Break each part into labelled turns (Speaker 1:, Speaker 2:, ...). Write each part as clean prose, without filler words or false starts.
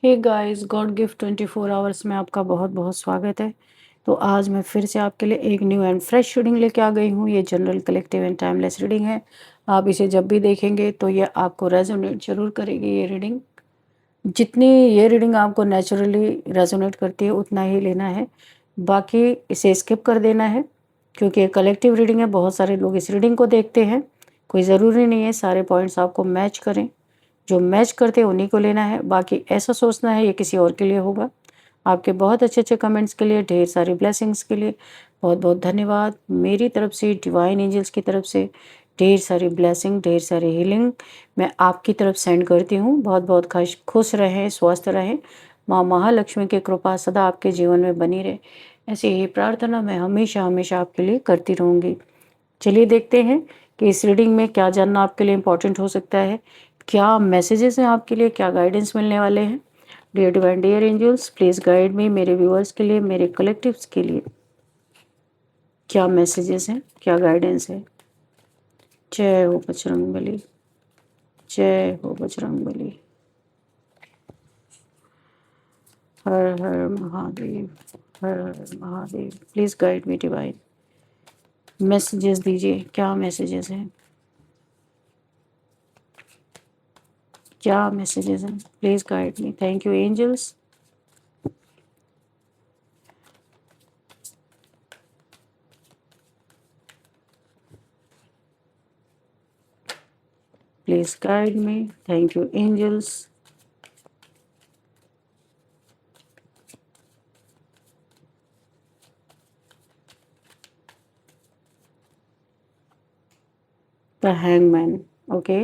Speaker 1: हे guys, god gift 24 hours में आपका बहुत बहुत स्वागत है। तो आज मैं फिर से आपके लिए एक न्यू एंड फ्रेश रीडिंग लेके आ गई हूँ। ये general collective and timeless reading है। आप इसे जब भी देखेंगे तो ये आपको रेजोनेट जरूर करेगी। ये रीडिंग जितनी ये रीडिंग आपको नेचुरली रेजोनेट करती है उतना ही लेना है, बाकी इसे स्किप कर देना है, क्योंकि ये कलेक्टिव रीडिंग है। बहुत सारे लोग इस रीडिंग को देखते हैं, कोई ज़रूरी नहीं है सारे पॉइंट्स आपको मैच करें। जो मैच करते हैं उन्हीं को लेना है, बाकी ऐसा सोचना है ये किसी और के लिए होगा। आपके बहुत अच्छे अच्छे कमेंट्स के लिए, ढेर सारी ब्लेसिंग्स के लिए बहुत बहुत धन्यवाद। मेरी तरफ से, डिवाइन एंजल्स की तरफ से ढेर सारी ब्लेसिंग, ढेर सारी हीलिंग मैं आपकी तरफ सेंड करती हूँ। बहुत बहुत खुश रहें, स्वस्थ रहें। माँ महालक्ष्मी की कृपा सदा आपके जीवन में बनी रहे, ऐसी ही प्रार्थना मैं हमेशा हमेशा आपके लिए करती रहूँगी। चलिए देखते हैं कि इस रीडिंग में क्या जानना आपके लिए इम्पोर्टेंट हो सकता है, क्या मैसेजेस हैं आपके लिए, क्या गाइडेंस मिलने वाले हैं। Dear divine, dear angels, please guide me. मेरे व्यूअर्स के लिए, मेरे कलेक्टिव्स के लिए क्या मैसेजेस हैं, क्या गाइडेंस है। जय हो बजरंगबली, जय हो बजरंगबली। हर हर महादेव, हर हर Mahadev. Please guide me divine. Messages दीजिए, क्या मैसेजेस हैं, क्या मैसेजेस हैं। Please guide me. Thank you angels. Please guide me. Thank you, angels. The hangman. Okay.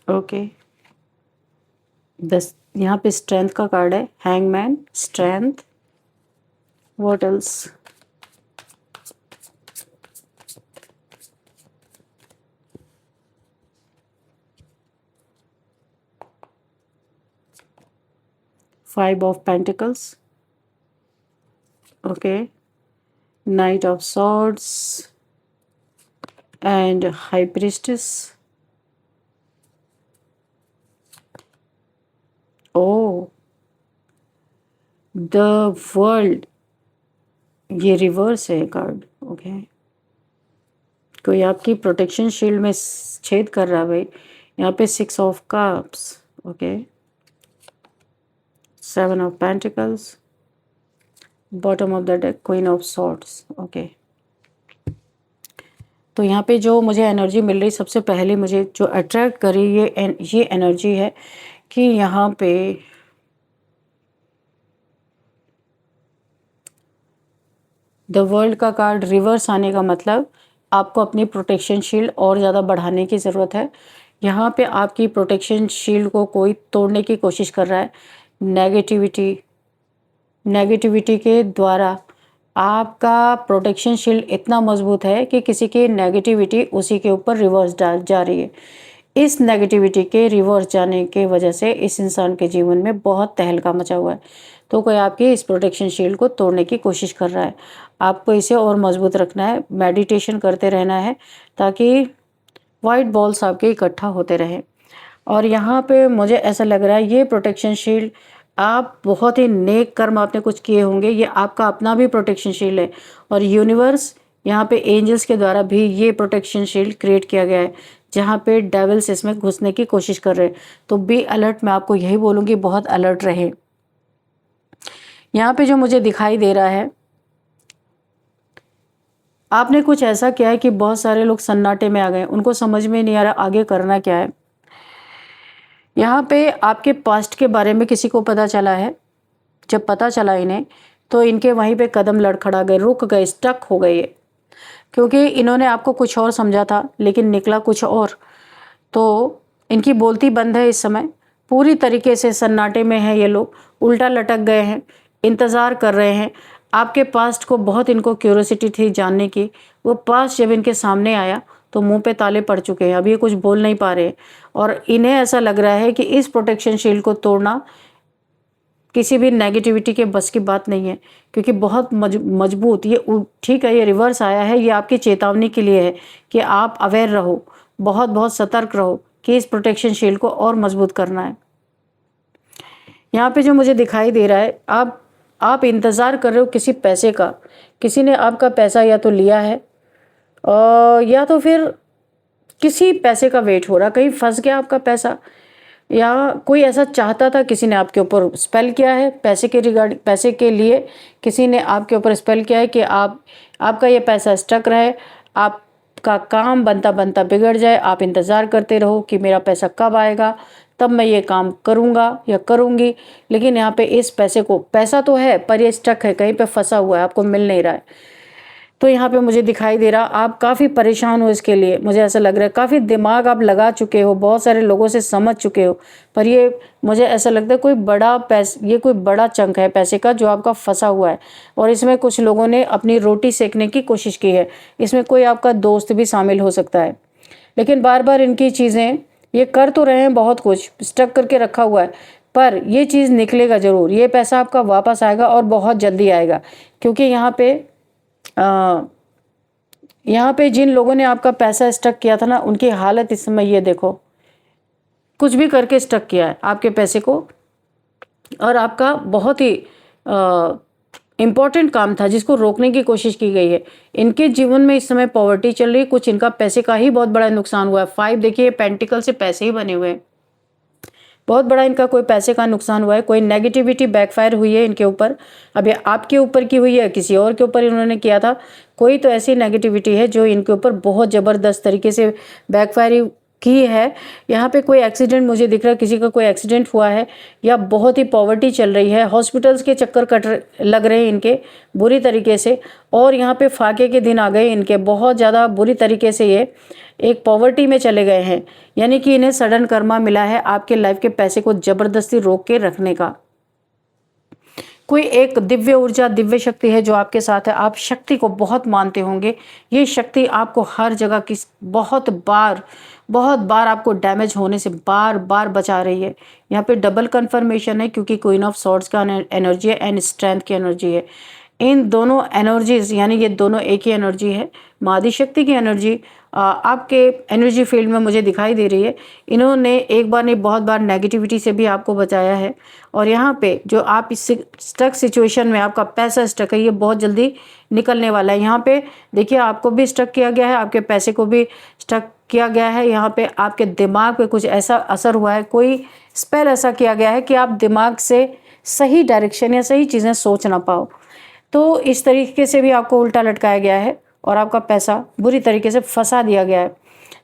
Speaker 1: Okay. दस यहाँ पे स्ट्रेंथ का कार्ड है। Hangman, strength. What else. Five of pentacles. Okay. Knight of swords and high priestess. Oh, the world. ये reverse है card. Okay. कोई आपकी protection shield में छेद कर रहा है भाई। यहाँ पे six of cups. Okay. Seven of pentacles, bottom of the deck, queen of swords. Okay. तो यहाँ पे जो मुझे एनर्जी मिल रही, सबसे पहले मुझे जो अट्रैक्ट करी ये एनर्जी है कि यहाँ पे द वर्ल्ड का कार्ड रिवर्स आने का मतलब आपको अपनी प्रोटेक्शन शील्ड और ज़्यादा बढ़ाने की ज़रूरत है। यहाँ पे आपकी प्रोटेक्शन शील्ड को कोई तोड़ने की कोशिश कर रहा है। नेगेटिविटी के द्वारा आपका प्रोटेक्शन शील्ड इतना मजबूत है कि किसी की नेगेटिविटी उसी के ऊपर रिवर्स जा रही है। इस नेगेटिविटी के रिवर्स जाने के वजह से इस इंसान के जीवन में बहुत तहलका मचा हुआ है। तो कोई आपकी इस प्रोटेक्शन शील्ड को तोड़ने की कोशिश कर रहा है। आपको इसे और मजबूत रखना है, मेडिटेशन करते रहना है ताकि वाइट बॉल्स आपके इकट्ठा होते रहें। और यहाँ पे मुझे ऐसा लग रहा है ये प्रोटेक्शन शील्ड, आप बहुत ही नेक कर्म आपने कुछ किए होंगे, ये आपका अपना भी प्रोटेक्शन शील्ड है। और यूनिवर्स, यहाँ पे एंजल्स के द्वारा भी ये प्रोटेक्शन शील्ड क्रिएट किया गया है, जहाँ पे डेविल्स इसमें घुसने की कोशिश कर रहे हैं। तो बी अलर्ट, मैं आपको यही बोलूँगी, बहुत अलर्ट रहे। यहाँ पे जो मुझे दिखाई दे रहा है, आपने कुछ ऐसा किया है कि बहुत सारे लोग सन्नाटे में आ गए, उनको समझ में नहीं आ रहा आगे करना क्या है। यहाँ पे आपके पास्ट के बारे में किसी को पता चला है। जब पता चला इन्हें तो इनके वहीं पे कदम लड़खड़ा गए, रुक गए, स्टक हो गए ये, क्योंकि इन्होंने आपको कुछ और समझा था लेकिन निकला कुछ और। तो इनकी बोलती बंद है इस समय, पूरी तरीके से सन्नाटे में है ये लोग, उल्टा लटक गए हैं, इंतज़ार कर रहे हैं। आपके पास्ट को बहुत इनको क्यूरोसिटी थी जानने की। वो पास्ट जब इनके सामने आया तो मुंह पे ताले पड़ चुके हैं, अभी ये कुछ बोल नहीं पा रहे। और इन्हें ऐसा लग रहा है कि इस प्रोटेक्शन शील्ड को तोड़ना किसी भी नेगेटिविटी के बस की बात नहीं है, क्योंकि बहुत मजबूत ये ठीक है, ये रिवर्स आया है, ये आपकी चेतावनी के लिए है कि आप अवेयर रहो, बहुत बहुत सतर्क रहो कि इस प्रोटेक्शन शील्ड को और मजबूत करना है। यहाँ पे जो मुझे दिखाई दे रहा है, आप इंतज़ार कर रहे हो किसी पैसे का, किसी ने आपका पैसा या तो लिया है या तो फिर किसी पैसे का वेट हो रहा, कहीं फंस गया आपका पैसा, या कोई ऐसा चाहता था, किसी ने आपके ऊपर स्पेल किया है पैसे के पैसे के लिए किसी ने आपके ऊपर स्पेल किया है कि आपका ये पैसा स्टक रहे, आपका काम बनता बनता बिगड़ जाए, आप इंतज़ार करते रहो कि मेरा पैसा कब आएगा, तब मैं ये काम करूँगा या करूँगी। लेकिन यहाँ पे इस पैसे को, पैसा तो है पर ये स्टक है, कहीं पे फंसा हुआ है, आपको मिल नहीं रहा है। तो यहाँ पे मुझे दिखाई दे रहा, आप काफ़ी परेशान हो इसके लिए, मुझे ऐसा लग रहा है काफ़ी दिमाग आप लगा चुके हो, बहुत सारे लोगों से समझ चुके हो, पर ये मुझे ऐसा लगता है कोई बड़ा ये कोई बड़ा चंक है पैसे का जो आपका फंसा हुआ है, और इसमें कुछ लोगों ने अपनी रोटी सेकने की कोशिश की है। इसमें कोई आपका दोस्त भी शामिल हो सकता है, लेकिन बार बार इनकी चीज़ें ये कर तो रहे हैं, बहुत कुछ स्टक करके रखा हुआ है, पर ये चीज़ निकलेगा ज़रूर, ये पैसा आपका वापस आएगा और बहुत जल्दी आएगा। क्योंकि यहाँ पे जिन लोगों ने आपका पैसा स्टक किया था ना, उनकी हालत इस समय ये देखो, कुछ भी करके स्टक किया है आपके पैसे को, और आपका बहुत ही इम्पॉर्टेंट काम था जिसको रोकने की कोशिश की गई है। इनके जीवन में इस समय पॉवर्टी चल रही है, कुछ इनका पैसे का ही बहुत बड़ा नुकसान हुआ है। 5 देखिए, पेंटिकल से पैसे ही बने हुए हैं, बहुत बड़ा इनका कोई पैसे का नुकसान हुआ है, कोई नेगेटिविटी बैकफायर हुई है इनके ऊपर। अब ये आपके ऊपर की हुई है, किसी और के ऊपर इन्होंने किया था, कोई तो ऐसी नेगेटिविटी है जो इनके ऊपर बहुत ज़बरदस्त तरीके से बैकफायर की है। यहाँ पे कोई एक्सीडेंट मुझे दिख रहा है, किसी का कोई एक्सीडेंट हुआ है, या बहुत ही पॉवर्टी चल रही है, हॉस्पिटल्स के चक्कर लग रहे हैं इनके बुरी तरीके से, और यहाँ पे फाके के दिन आ गए इनके, बहुत ज़्यादा बुरी तरीके से ये एक पॉवर्टी में चले गए हैं। यानी कि इन्हें सडन कर्मा मिला है आपके लाइफ के पैसे को ज़बरदस्ती रोक के रखने का। कोई एक दिव्य ऊर्जा, दिव्य शक्ति है जो आपके साथ है, आप शक्ति को बहुत मानते होंगे। ये शक्ति आपको हर जगह की बहुत बार आपको डैमेज होने से बार बार बचा रही है। यहाँ पे डबल कन्फर्मेशन है, क्योंकि क्वीन ऑफ सॉर्ड्स का एनर्जी है एंड स्ट्रेंथ की एनर्जी है। इन दोनों एनर्जीज, यानी ये दोनों एक ही एनर्जी है, मादी शक्ति की एनर्जी आपके एनर्जी फील्ड में मुझे दिखाई दे रही है। इन्होंने एक बार नहीं, बहुत बार नेगेटिविटी से भी आपको बचाया है, और यहाँ पे जो आप इस स्टक सिचुएशन में आपका पैसा स्टक है, ये बहुत जल्दी निकलने वाला है। यहाँ पे देखिए, आपको भी स्टक किया गया है, आपके पैसे को भी स्टक किया गया है। यहाँ पे आपके दिमाग पे कुछ ऐसा असर हुआ है, कोई स्पेल ऐसा किया गया है कि आप दिमाग से सही डायरेक्शन या सही चीज़ें सोच ना पाओ। तो इस तरीके से भी आपको उल्टा लटकाया गया है और आपका पैसा बुरी तरीके से फंसा दिया गया है।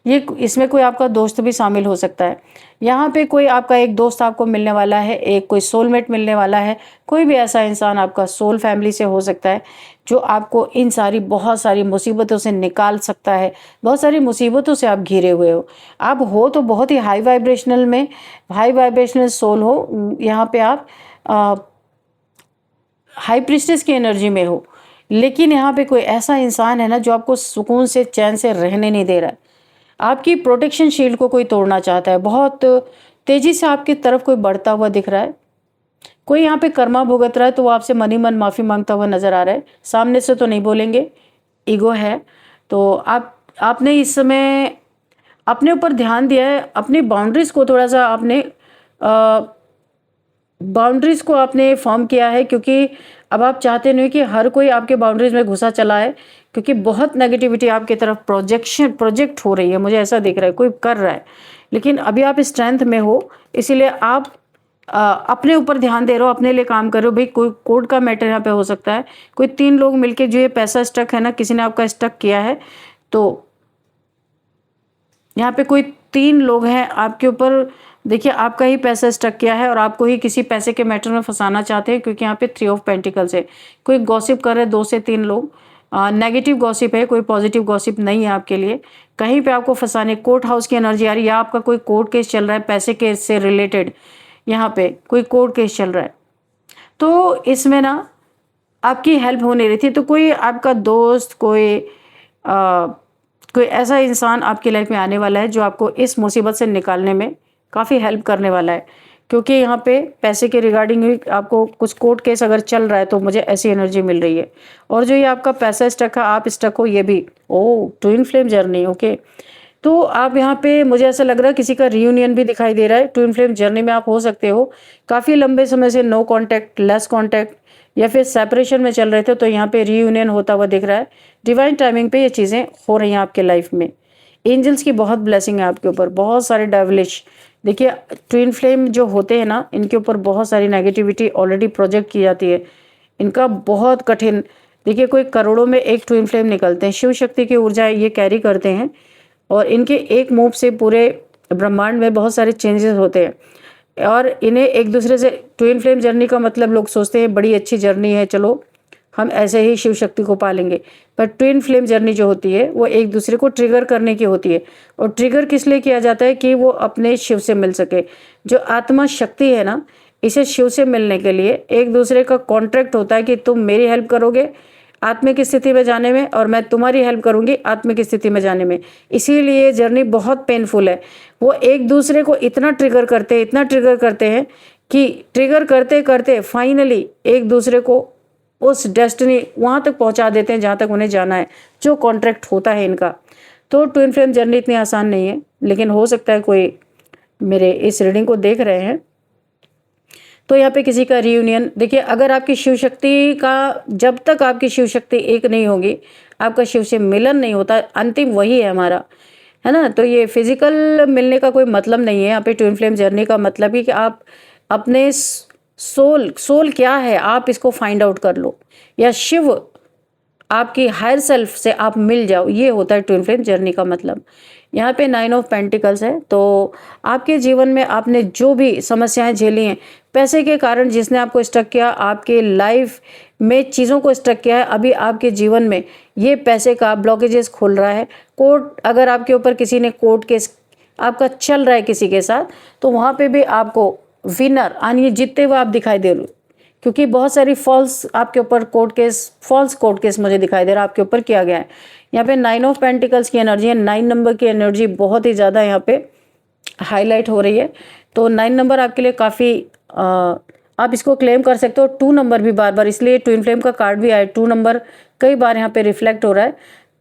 Speaker 1: ये इसमें कोई आपका दोस्त भी शामिल हो सकता है। यहाँ पे कोई आपका एक दोस्त आपको मिलने वाला है, एक कोई सोलमेट मिलने वाला है, कोई भी ऐसा इंसान आपका सोल फैमिली से हो सकता है जो आपको इन सारी बहुत सारी मुसीबतों से निकाल सकता है। बहुत सारी मुसीबतों से आप घिरे हुए हो, आप हो तो बहुत ही हाई वाइब्रेशनल सोल हो। यहाँ पे आप हाई प्रिस्टेस की एनर्जी में हो, लेकिन यहाँ पे कोई ऐसा इंसान है ना जो आपको सुकून से, चैन से रहने नहीं दे रहा है। आपकी प्रोटेक्शन शील्ड को कोई तोड़ना चाहता है, बहुत तेजी से आपकी तरफ कोई बढ़ता हुआ दिख रहा है। कोई यहाँ पे कर्मा भुगत रहा है, तो वो आपसे मनी मन माफ़ी मांगता हुआ नजर आ रहा है। सामने से तो नहीं बोलेंगे, ईगो है। तो आपने इस समय अपने ऊपर ध्यान दिया है, अपनी बाउंड्रीज को थोड़ा सा बाउंड्रीज को आपने फॉर्म किया है, क्योंकि अब आप चाहते नहीं कि हर कोई आपके बाउंड्रीज में घुसा चला है, क्योंकि बहुत नेगेटिविटी आपकी तरफ प्रोजेक्ट हो रही है, मुझे ऐसा दिख रहा है, कोई कर रहा है। लेकिन अभी आप स्ट्रेंथ में हो, इसीलिए आप अपने ऊपर ध्यान दे रहे हो, अपने लिए काम कर रहे हो। भाई कोई कोर्ट का मैटर यहाँ पे हो सकता है, कोई 3 लोग मिलके जो ये पैसा स्टक है ना, किसी ने आपका स्टक किया है, तो यहाँ पे कोई 3 लोग हैं आपके ऊपर। देखिए, आपका ही पैसा स्टक किया है और आपको ही किसी पैसे के मैटर में फंसाना चाहते हैं, क्योंकि यहाँ पे 3 ऑफ पेंटिकल्स है। कोई गॉसिप कर रहे हैं, 2 से 3 लोग, नेगेटिव गॉसिप है, कोई पॉजिटिव गॉसिप नहीं है आपके लिए। कहीं पे आपको फंसाने, कोर्ट हाउस की एनर्जी आ रही है, या आपका कोई कोर्ट केस चल रहा है पैसे केस से रिलेटेड, यहाँ पे कोई कोर्ट केस चल रहा है, तो इसमें ना आपकी हेल्प हो नहीं रही थी। तो कोई आपका दोस्त, कोई ऐसा इंसान आपकी लाइफ में आने वाला है जो आपको इस मुसीबत से निकालने में काफ़ी हेल्प करने वाला है। क्योंकि यहाँ पे पैसे के रिगार्डिंग ही आपको कुछ कोर्ट केस अगर चल रहा है तो मुझे ऐसी एनर्जी मिल रही है। और जो ये आपका पैसा स्टक है, आप स्टक हो, ये भी ट्विन फ्लेम जर्नी, ओके। तो आप यहाँ पे मुझे ऐसा लग रहा है किसी का रियूनियन भी दिखाई दे रहा है। ट्विन फ्लेम जर्नी में आप हो सकते हो काफ़ी लंबे समय से नो कांटेक्ट, लेस कांटेक्ट या फिर सेपरेशन में चल रहे थे, तो यहाँ पे रियूनियन होता हुआ दिख रहा है। डिवाइन टाइमिंग पे ये चीज़ें हो रही हैं आपके लाइफ में। एंजल्स की बहुत ब्लेसिंग है आपके ऊपर, बहुत सारे डेविलिश। देखिए ट्विन फ्लेम जो होते हैं ना, इनके ऊपर बहुत सारी नेगेटिविटी ऑलरेडी प्रोजेक्ट की जाती है। इनका बहुत कठिन, देखिए कोई करोड़ों में एक ट्विन फ्लेम निकलते हैं। शिव शक्ति की ऊर्जाएं ये कैरी करते हैं और इनके एक मूव से पूरे ब्रह्मांड में बहुत सारे चेंजेस होते हैं। और इन्हें एक दूसरे से, ट्विन फ्लेम जर्नी का मतलब लोग सोचते हैं बड़ी अच्छी जर्नी है, चलो हम ऐसे ही शिव शक्ति को पालेंगे। पर ट्विन फ्लेम जर्नी जो होती है वो एक दूसरे को ट्रिगर करने की होती है। और ट्रिगर किस लिए किया जाता है कि वो अपने शिव से मिल सके। जो आत्मा शक्ति है ना, इसे शिव से मिलने के लिए एक दूसरे का कॉन्ट्रैक्ट होता है कि तुम मेरी हेल्प करोगे आत्मिक स्थिति में जाने में और मैं तुम्हारी हेल्प करूंगी आत्मिक स्थिति में जाने में। इसीलिए ये जर्नी बहुत पेनफुल है। वो एक दूसरे को इतना ट्रिगर करते हैं, इतना ट्रिगर करते हैं कि ट्रिगर करते करते फाइनली एक दूसरे को उस डेस्टिनी वहाँ तक पहुँचा देते हैं जहाँ तक उन्हें जाना है, जो कॉन्ट्रैक्ट होता है इनका। तो ट्विन फ्लेम जर्नी इतनी आसान नहीं है, लेकिन हो सकता है कोई मेरे इस रीडिंग को देख रहे हैं तो यहाँ पे किसी का रियूनियन। देखिए अगर आपकी शिव शक्ति का, जब तक आपकी शिव शक्ति एक नहीं होगी, आपका शिव से मिलन नहीं होता, अंतिम वही है हमारा, है ना। तो ये फिजिकल मिलने का कोई मतलब नहीं है यहाँ पे। ट्विन फ्लेम जर्नी का मतलब ही कि आप अपने सोल क्या है आप इसको फाइंड आउट कर लो, या शिव आपकी हायर सेल्फ से आप मिल जाओ, ये होता है ट्विन फ्लेम जर्नी का मतलब। यहाँ पे 9 ऑफ पेंटिकल्स है। तो आपके जीवन में आपने जो भी समस्याएं झेली हैं पैसे के कारण, जिसने आपको स्टक किया, आपके लाइफ में चीज़ों को स्टक किया है, अभी आपके जीवन में ये पैसे का ब्लॉकेजेस खुल रहा है। कोर्ट, अगर आपके ऊपर किसी ने कोर्ट केस आपका चल रहा है किसी के साथ, तो वहाँ पे भी आपको विनर यानी जीतते हुए आप दिखाई दे रहे हो। क्योंकि बहुत सारी फॉल्स आपके ऊपर court case, false court case मुझे दिखाई दे रहा है आपके ऊपर किया गया है। यहाँ पे 9 ऑफ पेंटिकल्स की एनर्जी है, 9 नंबर की एनर्जी बहुत ही ज़्यादा यहाँ पे हाईलाइट हो रही है। तो 9 नंबर आपके लिए काफ़ी, आप इसको क्लेम कर सकते हो। 2 नंबर भी बार बार, इसलिए ट्विन फ्लेम का कार्ड भी आया, 2 नंबर कई बार यहाँ पे रिफ्लेक्ट हो रहा है,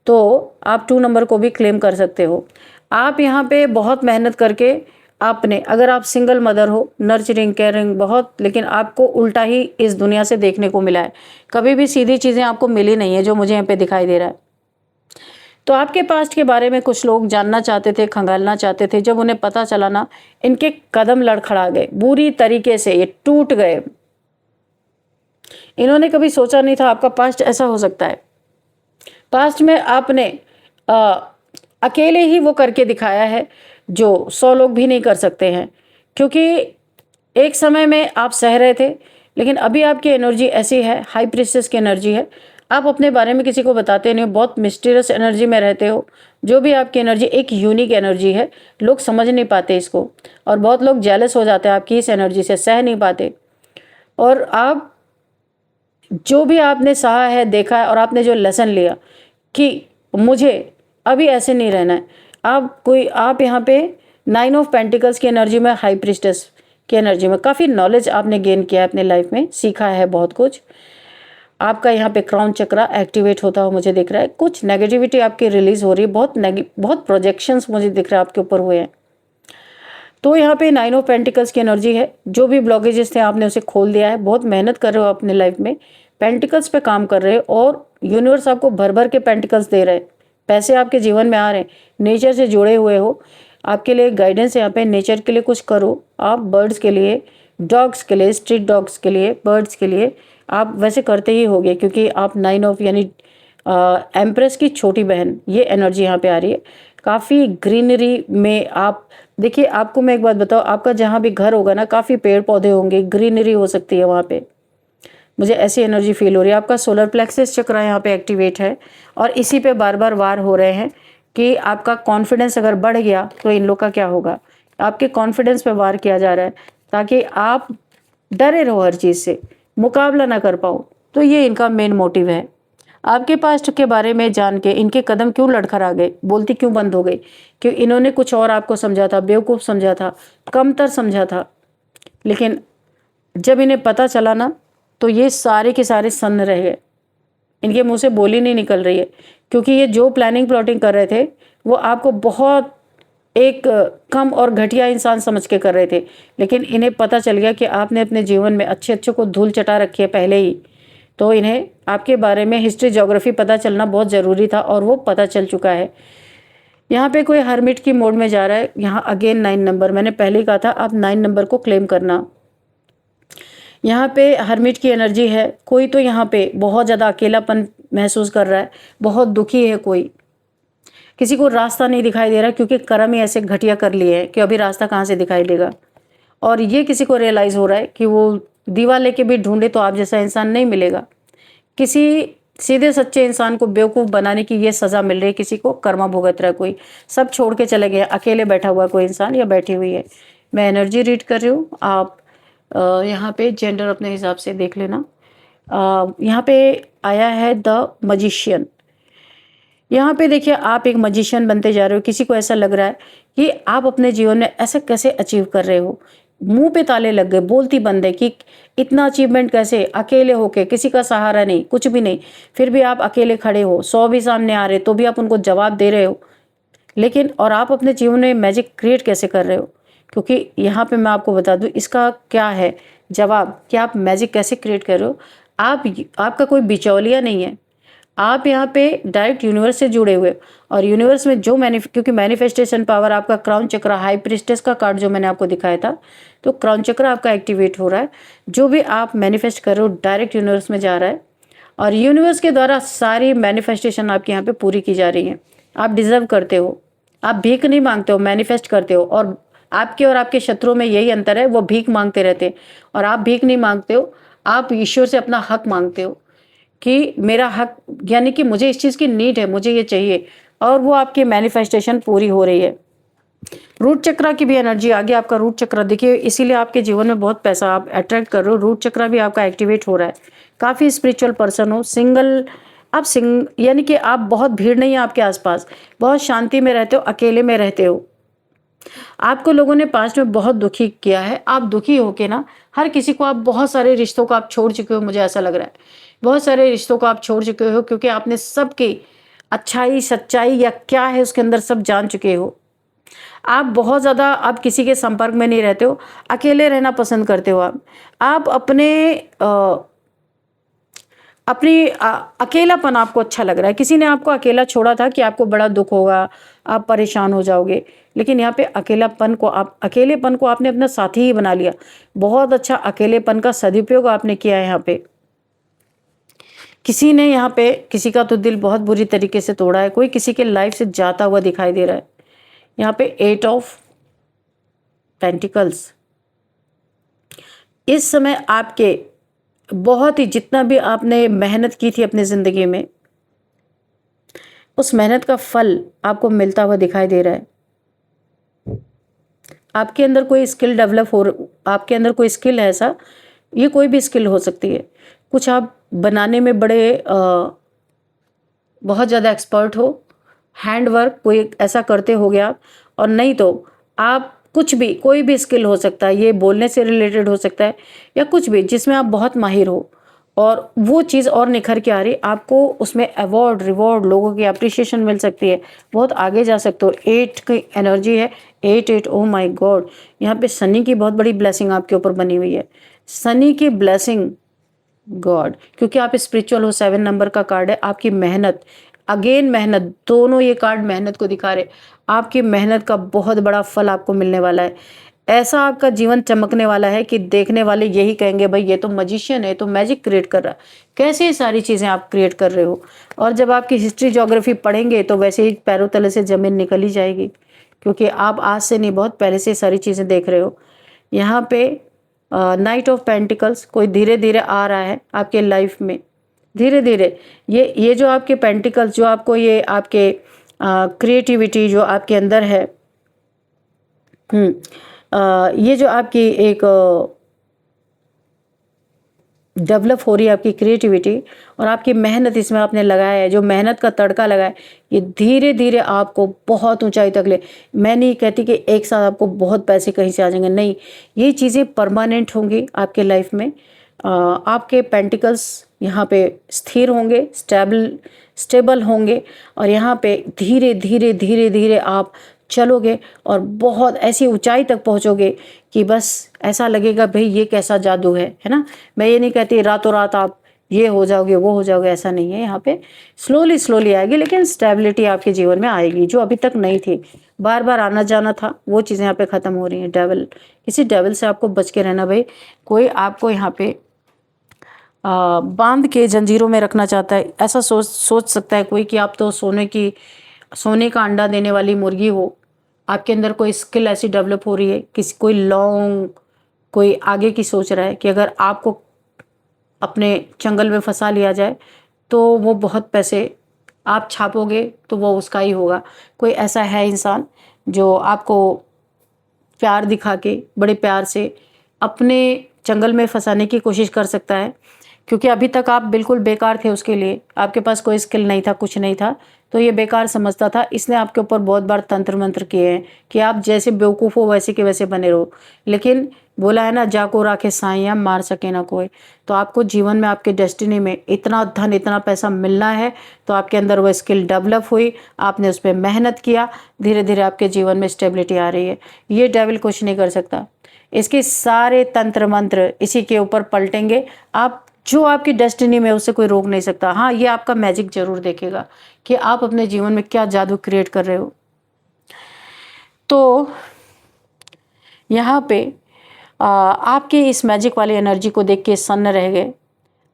Speaker 1: तो आप 2 नंबर को भी क्लेम कर सकते हो। आप यहाँ पे बहुत मेहनत करके आपने, अगर आप सिंगल मदर हो, नर्चरिंग केयरिंग बहुत, लेकिन आपको उल्टा ही इस दुनिया से देखने को मिला है। कभी भी सीधी चीज़ें आपको मिली नहीं है जो मुझे यहाँ पे दिखाई दे रहा है। तो आपके पास्ट के बारे में कुछ लोग जानना चाहते थे, खंगालना चाहते थे। जब उन्हें पता चला ना, इनके कदम लड़खड़ा गए बुरी तरीके से, ये टूट गए। इन्होंने कभी सोचा नहीं था आपका पास्ट ऐसा हो सकता है। पास्ट में आपने अकेले ही वो करके दिखाया है जो 100 लोग भी नहीं कर सकते हैं। क्योंकि एक समय में आप सह रहे थे, लेकिन अभी आपकी एनर्जी ऐसी है, हाई प्रिस्टेस की एनर्जी है। आप अपने बारे में किसी को बताते नहीं हो, बहुत मिस्टीरियस एनर्जी में रहते हो। जो भी आपकी एनर्जी एक यूनिक एनर्जी है, लोग समझ नहीं पाते इसको, और बहुत लोग जेलस हो जाते हैं आपकी इस एनर्जी से, सह नहीं पाते। और आप जो भी आपने सहा है, देखा है, और आपने जो लेसन लिया कि मुझे अभी ऐसे नहीं रहना है, आप यहाँ पे 9 ऑफ पेंटिकल्स की एनर्जी में, हाई प्रिस्टेस की एनर्जी में काफ़ी नॉलेज आपने गेन किया है अपने लाइफ में, सीखा है बहुत कुछ। आपका यहाँ पे क्राउन चक्रा एक्टिवेट होता हुआ मुझे दिख रहा है। कुछ नेगेटिविटी आपकी रिलीज हो रही है, बहुत प्रोजेक्शंस मुझे दिख रहा है आपके ऊपर हुए हैं। तो यहाँ पे 9 ऑफ पेंटिकल्स की एनर्जी है। जो भी ब्लॉकेजेस थे आपने उसे खोल दिया है। बहुत मेहनत कर रहे हो अपने लाइफ में, पेंटिकल्स पे काम कर रहे हो, और यूनिवर्स आपको भर भर के पेंटिकल्स दे रहे हैं। पैसे आपके जीवन में आ रहे हैं, नेचर से जुड़े हुए हो। आपके लिए गाइडेंस है यहाँ पे, नेचर के लिए कुछ करो। आप बर्ड्स के लिए, डॉग्स के लिए, स्ट्रीट डॉग्स के लिए, बर्ड्स के लिए आप वैसे करते ही होगे, क्योंकि आप 9 ऑफ यानी एम्प्रेस की छोटी बहन, ये एनर्जी यहाँ पे आ रही है। काफ़ी ग्रीनरी में आप देखिए, आपको मैं एक बात बताऊँ, आपका जहाँ भी घर होगा ना, काफ़ी पेड़ पौधे होंगे, ग्रीनरी हो सकती है वहाँ पे। मुझे ऐसी एनर्जी फील हो रही है। आपका सोलर प्लेक्सस चक्र यहाँ पे एक्टिवेट है, और इसी पे बार बार वार हो रहे हैं कि आपका कॉन्फिडेंस अगर बढ़ गया तो इन लोग का क्या होगा। आपके कॉन्फिडेंस पे वार किया जा रहा है ताकि आप डरे रहो, हर चीज़ से मुकाबला ना कर पाओ। तो ये इनका मेन मोटिव है। आपके पास्ट के बारे में जान के इनके कदम क्यों लड़खड़ा गए, बोलती क्यों बंद हो गई? क्यों इन्होंने कुछ और आपको समझा था, बेवकूफ़ समझा था, कमतर समझा था। लेकिन जब इन्हें पता चला ना, तो ये सारे के सारे सन्न रह गए। इनके मुंह से बोली नहीं निकल रही है, क्योंकि ये जो प्लानिंग प्लॉटिंग कर रहे थे वो आपको बहुत एक कम और घटिया इंसान समझ के कर रहे थे। लेकिन इन्हें पता चल गया कि आपने अपने जीवन में अच्छे अच्छे को धूल चटा रखी है पहले ही, तो इन्हें आपके बारे में हिस्ट्री ज्योग्राफी पता चलना बहुत ज़रूरी था, और वो पता चल चुका है। यहाँ पे कोई हर्मिट की मोड में जा रहा है। यहाँ अगेन 9 नंबर, मैंने पहले ही कहा था आप 9 नंबर को क्लेम करना। यहाँ पे हर्मिट की एनर्जी है। कोई तो यहाँ पे बहुत ज़्यादा अकेलापन महसूस कर रहा है, बहुत दुखी है कोई, किसी को रास्ता नहीं दिखाई दे रहा, क्योंकि कर्म ही ऐसे घटिया कर लिए हैं कि अभी रास्ता कहाँ से दिखाई देगा। और ये किसी को रियलाइज़ हो रहा है कि वो दीवा लेके भी ढूंढे तो आप जैसा इंसान नहीं मिलेगा। किसी सीधे सच्चे इंसान को बेवकूफ़ बनाने की ये सज़ा मिल रही है, किसी को कर्मा भुगत रहा है कोई, सब छोड़ के चले गए, अकेले बैठा हुआ कोई इंसान या बैठी हुई है। मैं एनर्जी रीड कर रही हूँ, आप यहाँ पे जेंडर अपने हिसाब से देख लेना। यहाँ पे आया है द मजिशियन। यहाँ पे देखिए आप एक मजिशियन बनते जा रहे हो। किसी को ऐसा लग रहा है कि आप अपने जीवन में ऐसा कैसे अचीव कर रहे हो, मुंह पे ताले लग गए, बोलती बंद है कि इतना अचीवमेंट कैसे, अकेले होके, किसी का सहारा नहीं, कुछ भी नहीं, फिर भी आप अकेले खड़े हो, 100 भी सामने आ रहे तो भी आप उनको जवाब दे रहे हो। लेकिन और आप अपने जीवन में मैजिक क्रिएट कैसे कर रहे हो, क्योंकि यहाँ पे मैं आपको बता दूँ इसका क्या है जवाब कि आप मैजिक कैसे क्रिएट कर रहे हो। आपका कोई बिचौलिया नहीं है, आप यहाँ पे डायरेक्ट यूनिवर्स से जुड़े हुए, और यूनिवर्स में जो क्योंकि मैनिफेस्टेशन पावर आपका क्राउन चक्र, हाई प्रिस्टेस का कार्ड जो मैंने आपको दिखाया था, तो क्राउन चक्र आपका एक्टिवेट हो रहा है। जो भी आप मैनिफेस्ट कर रहे हो डायरेक्ट यूनिवर्स में जा रहा है, और यूनिवर्स के द्वारा सारी मैनिफेस्टेशन आपके यहाँ पे पूरी की जा रही है। आप डिजर्व करते हो, आप भीख नहीं मांगते हो, मैनिफेस्ट करते हो। और आपके और आपके शत्रुओं में यही अंतर है, वो भीख मांगते रहते हैं और आप भीख नहीं मांगते हो, आप ईश्वर से अपना हक मांगते हो कि मेरा हक, यानी कि मुझे इस चीज़ की नीड है, मुझे ये चाहिए, और वो आपकी मैनिफेस्टेशन पूरी हो रही है। रूट चक्र की भी एनर्जी आ गई। आपका रूट चक्र देखिए, इसीलिए आपके जीवन में बहुत पैसा आप अट्रैक्ट कर रहे हो। रूट चक्र भी आपका एक्टिवेट हो रहा है। काफ़ी स्पिरिचुअल पर्सन हो, सिंगल, आप यानी कि आप बहुत भीड़ नहीं है आपके आसपास, बहुत शांति में रहते हो, अकेले में रहते हो। आपको लोगों ने पास्ट में बहुत दुखी किया है। आप दुखी होके ना हर किसी को, आप बहुत सारे रिश्तों को आप छोड़ चुके हो, मुझे ऐसा लग रहा है बहुत सारे रिश्तों को आप छोड़ चुके हो, क्योंकि आपने सबकी अच्छाई सच्चाई या क्या है उसके अंदर सब जान चुके हो। आप बहुत ज़्यादा अब किसी के संपर्क में नहीं रहते हो, अकेले रहना पसंद करते हो। आप अपनी अकेलापन आपको अच्छा लग रहा है। किसी ने आपको अकेला छोड़ा था कि आपको बड़ा दुख होगा, आप परेशान हो जाओगे, लेकिन यहाँ पे अकेलेपन को आपने अपना साथी ही बना लिया। बहुत अच्छा अकेलेपन का सदुपयोग आपने किया है। यहाँ पे किसी ने यहाँ पे किसी का तो दिल बहुत बुरी तरीके से तोड़ा है, कोई किसी के लाइफ से जाता हुआ दिखाई दे रहा है। यहाँ पे 8 ऑफ पेंटिकल्स, इस समय आपके बहुत ही, जितना भी आपने मेहनत की थी अपनी ज़िंदगी में, उस मेहनत का फल आपको मिलता हुआ दिखाई दे रहा है। आपके अंदर कोई स्किल डेवलप हो, आपके अंदर कोई स्किल है ऐसा, ये कोई भी स्किल हो सकती है। कुछ आप बनाने में बड़े बहुत ज़्यादा एक्सपर्ट हो, हैंड वर्क कोई ऐसा करते हो गया आप, और नहीं तो आप कुछ भी, कोई भी स्किल हो सकता है, ये बोलने से रिलेटेड हो सकता है या कुछ भी जिसमें आप बहुत माहिर हो, और वो चीज़ और निखर के आ रही, आपको उसमें अवार्ड रिवॉर्ड, लोगों की अप्रिशिएशन मिल सकती है, बहुत आगे जा सकते हो। 8 की एनर्जी है, 8 ओ माय गॉड। यहाँ पे शनि की बहुत बड़ी ब्लेसिंग आपके ऊपर बनी हुई है, शनि की ब्लेसिंग गॉड, क्योंकि आप स्पिरिचुअल हो। 7 नंबर का कार्ड है, आपकी मेहनत, अगेन मेहनत, दोनों ये कार्ड मेहनत को दिखा रहे। आपकी मेहनत का बहुत बड़ा फल आपको मिलने वाला है। ऐसा आपका जीवन चमकने वाला है कि देखने वाले यही कहेंगे भाई ये तो मजिशियन है, तो मैजिक क्रिएट कर रहा है। कैसे ये सारी चीज़ें आप क्रिएट कर रहे हो। और जब आपकी हिस्ट्री ज्योग्राफी पढ़ेंगे तो वैसे ही पैरों तले से ज़मीन निकल ही जाएगी, क्योंकि आप आज से नहीं, बहुत पहले से सारी चीज़ें देख रहे हो। यहाँ पे नाइट ऑफ पेंटिकल्स, कोई धीरे धीरे आ रहा है आपके लाइफ में, धीरे धीरे। ये जो आपके पेंटिकल्स, जो आपको ये आपके क्रिएटिविटी जो आपके अंदर है, ये जो आपकी एक डेवलप हो रही है आपकी क्रिएटिविटी और आपकी मेहनत इसमें आपने लगाया है, जो मेहनत का तड़का लगा है, ये धीरे धीरे आपको बहुत ऊंचाई तक ले। मैं नहीं कहती कि एक साथ आपको बहुत पैसे कहीं से आ जाएंगे, नहीं, ये चीज़ें परमानेंट होंगी आपके लाइफ में। आपके पेंटिकल्स यहाँ पे स्थिर होंगे, स्टेबल होंगे और यहाँ पे धीरे धीरे धीरे धीरे आप चलोगे और बहुत ऐसी ऊंचाई तक पहुँचोगे कि बस ऐसा लगेगा भाई ये कैसा जादू है ना। मैं ये नहीं कहती रातों रात आप ये हो जाओगे वो हो जाओगे, ऐसा नहीं है। यहाँ पे स्लोली स्लोली आएगी, लेकिन स्टेबिलिटी आपके जीवन में आएगी जो अभी तक नहीं थी। बार बार आना जाना था, वो चीज़ें यहाँ पे ख़त्म हो रही हैं। डेविल, किसी डेविल से आपको बच के रहना भाई। कोई आपको यहाँ पे बांध के जंजीरों में रखना चाहता है, ऐसा सोच सकता है कोई कि आप तो सोने का अंडा देने वाली मुर्गी हो। आपके अंदर कोई स्किल ऐसी डेवलप हो रही है, कोई आगे की सोच रहा है कि अगर आपको अपने चंगल में फंसा लिया जाए तो वो बहुत पैसे आप छापोगे तो वो उसका ही होगा। कोई ऐसा है इंसान जो आपको प्यार दिखा के बड़े प्यार से अपने चंगल में फंसाने की कोशिश कर सकता है, क्योंकि अभी तक आप बिल्कुल बेकार थे उसके लिए। आपके पास कोई स्किल नहीं था, कुछ नहीं था, तो ये बेकार समझता था। इसने आपके ऊपर बहुत बार तंत्र मंत्र किए हैं कि आप जैसे बेवकूफ़ हो वैसे के वैसे बने रहो। लेकिन बोला है ना, जाको राखे साइयाँ मार सके ना कोई। तो आपको जीवन में आपके डेस्टिनी में इतना धन इतना पैसा मिलना है, तो आपके अंदर वो स्किल डेवलप हुई, आपने उस पर मेहनत किया, धीरे धीरे आपके जीवन में स्टेबिलिटी आ रही है। ये डेविल कुछ नहीं कर सकता। इसके सारे तंत्र मंत्र इसी के ऊपर पलटेंगे। आप जो आपकी डेस्टिनी में उसे कोई रोक नहीं सकता। हाँ, ये आपका मैजिक जरूर देखेगा कि आप अपने जीवन में क्या जादू क्रिएट कर रहे हो। तो यहाँ पे आपकी इस मैजिक वाली एनर्जी को देख के सन्न रह गए।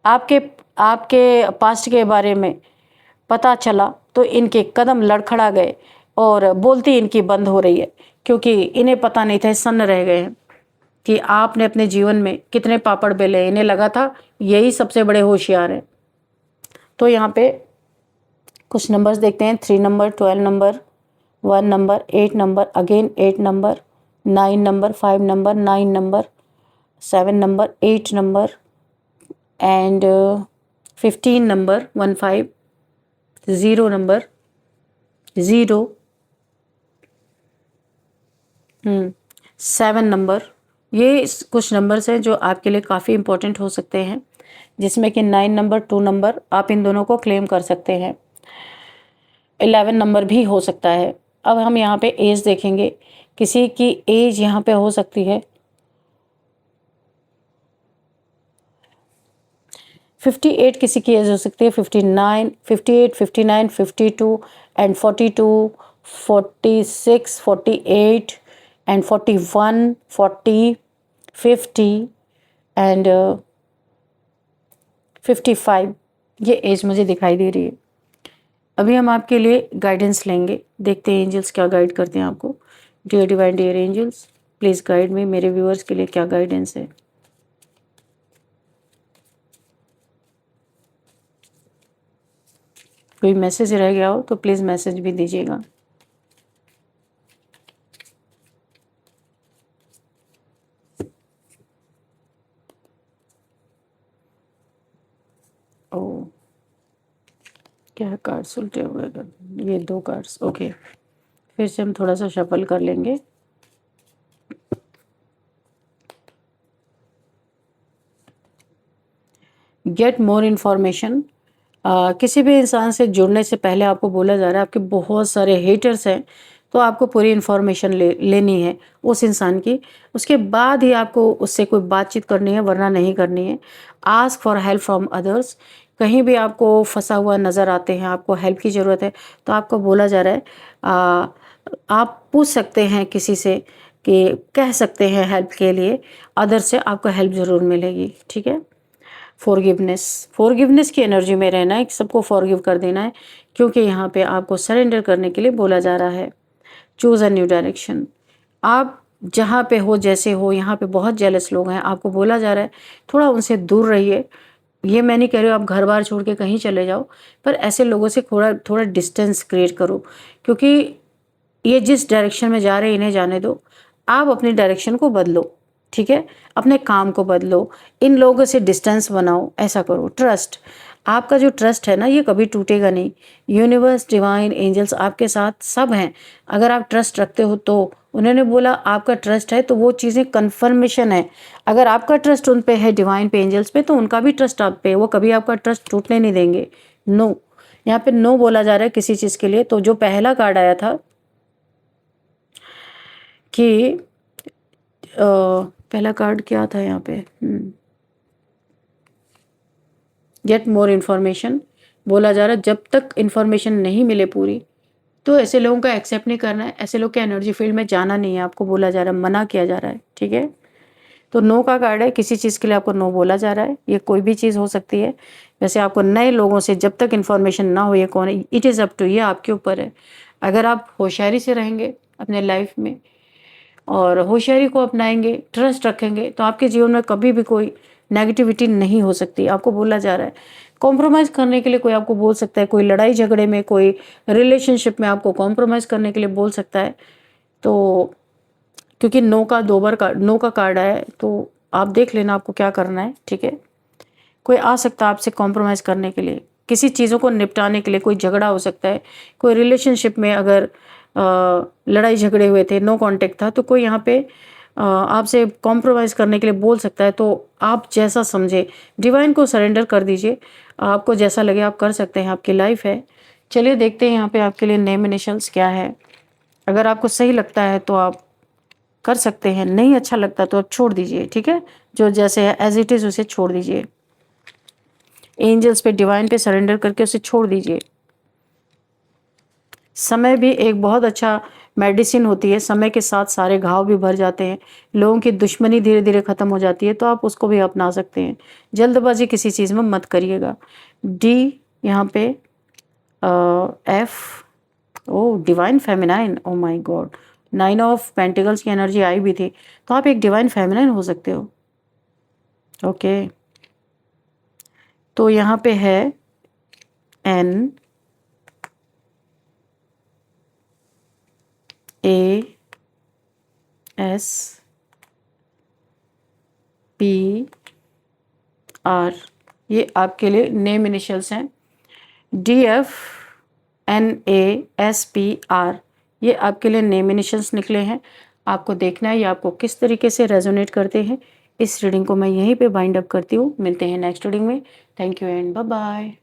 Speaker 1: आपके पास्ट के बारे में पता चला तो इनके कदम लड़खड़ा गए और बोलती इनकी बंद हो रही है, क्योंकि इन्हें पता नहीं था, सन्न रह गए हैं कि आपने अपने जीवन में कितने पापड़ बेले। इन्हें लगा था यही सबसे बड़े होशियार हैं। तो यहाँ पे कुछ नंबर्स देखते हैं। 3 number, 12 number, 1 number, 8 number, again 8 number, 9 number, 5 number, 9 number, 7 number, 8 number and 15 number, 15, 0 number, 0, 7 number. ये कुछ नंबर्स हैं जो आपके लिए काफ़ी इंपॉर्टेंट हो सकते हैं, जिसमें कि 9 नंबर, 2 नंबर, आप इन दोनों को क्लेम कर सकते हैं। 11 नंबर भी हो सकता है। अब हम यहाँ पे एज देखेंगे। किसी की एज यहाँ पे हो सकती है 58, किसी की एज हो सकती है 59, 58, 59, 52 एंड 42, 46, 48 एंड 41, 40, 50 एंड 55। ये एज मुझे दिखाई दे रही है। अभी हम आपके लिए गाइडेंस लेंगे, देखते हैं एंजल्स क्या गाइड करते हैं आपको। Dear divine dear angels, please guide me. मेरे व्यूअर्स के लिए क्या गाइडेंस है। कोई मैसेज रह गया हो तो प्लीज़ मैसेज भी दीजिएगा। ओ, क्या कार्ड्स उल्टे हुए? ये 2 कार्ड्स, ओके। फिर से हम थोड़ा सा शफल कर लेंगे। Get more information. किसी भी इंसान से जुड़ने से पहले आपको बोला जा रहा है आपके बहुत सारे हेटर्स हैं, तो आपको पूरी इन्फॉर्मेशन लेनी है उस इंसान की। उसके बाद ही आपको उससे कोई बातचीत करनी है, वरना नहीं करनी है। Ask for help from others. कहीं भी आपको फंसा हुआ नज़र आते हैं, आपको हेल्प की ज़रूरत है, तो आपको बोला जा रहा है आप पूछ सकते हैं किसी से, कि कह सकते हैं हेल्प के लिए। अदर से आपको हेल्प ज़रूर मिलेगी, ठीक है। फॉरगिवनेस की एनर्जी में रहना है, सबको फॉरगिव कर देना है, क्योंकि यहाँ पे आपको सरेंडर करने के लिए बोला जा रहा है। Choose a new direction. आप जहाँ पे हो, जैसे हो, यहाँ पे बहुत जेलस लोग हैं, आपको बोला जा रहा है थोड़ा उनसे दूर रहिए। ये मैं नहीं कह रही हूँ आप घर बार छोड़ के कहीं चले जाओ, पर ऐसे लोगों से थोड़ा थोड़ा डिस्टेंस क्रिएट करो, क्योंकि ये जिस डायरेक्शन में जा रहे हैं इन्हें जाने दो, आप अपनी डायरेक्शन को बदलो, ठीक है? अपने काम को बदलो, इन लोगों से डिस्टेंस बनाओ, ऐसा करो। ट्रस्ट, आपका जो ट्रस्ट है ना ये कभी टूटेगा नहीं। यूनिवर्स, डिवाइन, एंजल्स आपके साथ सब हैं। अगर आप ट्रस्ट रखते हो तो उन्होंने बोला आपका ट्रस्ट है तो वो चीज़ें कन्फर्मेशन है। अगर आपका ट्रस्ट उन पे है, डिवाइन पे, एंजल्स पे, तो उनका भी ट्रस्ट आप पे है। वो कभी आपका ट्रस्ट टूटने नहीं देंगे। नो, यहाँ पे नो बोला जा रहा है किसी चीज़ के लिए। तो जो पहला कार्ड आया था कि पहला कार्ड क्या था यहाँ पे, गेट मोर इन्फॉर्मेशन बोला जा रहा है। जब तक इन्फॉर्मेशन नहीं मिले पूरी तो ऐसे लोगों का एक्सेप्ट नहीं करना है, ऐसे लोग के एनर्जी फील्ड में जाना नहीं है, आपको बोला जा रहा है, मना किया जा रहा है, ठीक है। तो नो का कार्ड है, किसी चीज़ के लिए आपको नो बोला जा रहा है। ये कोई भी चीज़ हो सकती है। वैसे आपको नए लोगों से जब तक इन्फॉर्मेशन ना हो ये कौन है, इट इज़ अप टू, ये आपके ऊपर है। अगर आप होशियारी से रहेंगे अपने लाइफ में और होशियारी को अपनाएंगे, ट्रस्ट रखेंगे, तो आपके जीवन में कभी भी कोई नेगेटिविटी नहीं हो सकती। आपको बोला जा रहा है कॉम्प्रोमाइज़ करने के लिए कोई आपको बोल सकता है, कोई लड़ाई झगड़े में, कोई रिलेशनशिप में आपको कॉम्प्रोमाइज़ करने के लिए बोल सकता है। तो क्योंकि नो का 2 बार नो का कार्ड आया है, तो आप देख लेना आपको क्या करना है, ठीक है। कोई आ सकता है आपसे कॉम्प्रोमाइज़ करने के लिए, किसी चीज़ों को निपटाने के लिए, कोई झगड़ा हो सकता है। कोई रिलेशनशिप में अगर लड़ाई झगड़े हुए थे, नो कॉन्टैक्ट था, तो कोई यहाँ पे आपसे कॉम्प्रोमाइज़ करने के लिए बोल सकता है। तो आप जैसा समझे, डिवाइन को सरेंडर कर दीजिए। आपको जैसा लगे आप कर सकते हैं, आपकी लाइफ है। चलिए देखते हैं यहाँ पे आपके लिए नेम इनिशियल्स क्या है। अगर आपको सही लगता है तो आप कर सकते हैं, नहीं अच्छा लगता तो आप छोड़ दीजिए, ठीक है। जो जैसे है एज इट इज़ उसे छोड़ दीजिए। एंजल्स पे, डिवाइन पे सरेंडर करके उसे छोड़ दीजिए। समय भी एक बहुत अच्छा मेडिसिन होती है। समय के साथ सारे घाव भी भर जाते हैं, लोगों की दुश्मनी धीरे धीरे ख़त्म हो जाती है, तो आप उसको भी अपना सकते हैं। जल्दबाजी किसी चीज़ में मत करिएगा। डी यहाँ पे F, oh divine feminine, oh my god, 9 of pentacles की एनर्जी आई भी थी, तो आप एक डिवाइन फेमिनाइन हो सकते हो। ओके, तो यहाँ पे है N A S P R, ये आपके लिए नेम इनिशियल्स हैं। D F N A S P R, ये आपके लिए नेम इनिशियल्स निकले हैं। आपको देखना है ये आपको किस तरीके से रेजोनेट करते हैं। इस रीडिंग को मैं यहीं पे बाइंड अप करती हूँ। मिलते हैं नेक्स्ट रीडिंग में। Thank you and bye bye.